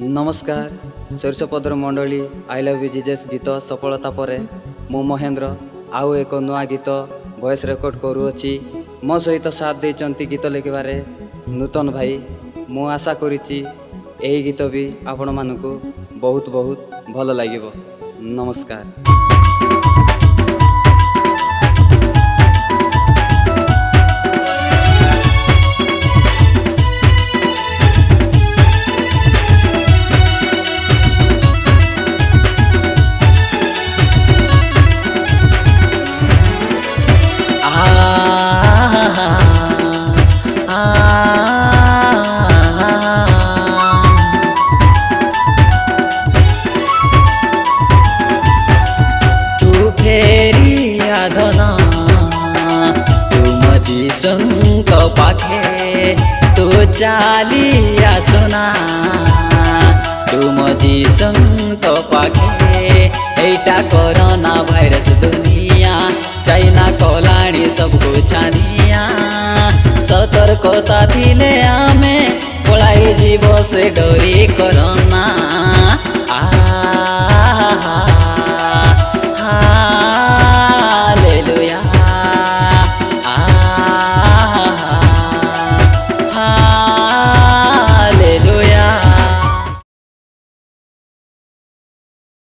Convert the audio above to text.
नमस्कार शीर्षपद्र मंडली I love you Jesus गीत सफलता पर मु महेंद्र आउ एक नुआ गीत वॉइस रेकर्ड करुँची मो सहित साथ देती गीत लिखबारे नूतन भाई मु आशा करिछि एही गीत भी आपण मानकु बहुत बहुत भल लागिबो। नमस्कार। जीसुंक पाखे तू चाली आसुना तुम जीसुंक पाखे एटा कोरोना भाइरस दुनिया चाइना कोलाणी सबको छानिया सतर्कता थिले आमे पलाई जीव से डरी कोरोना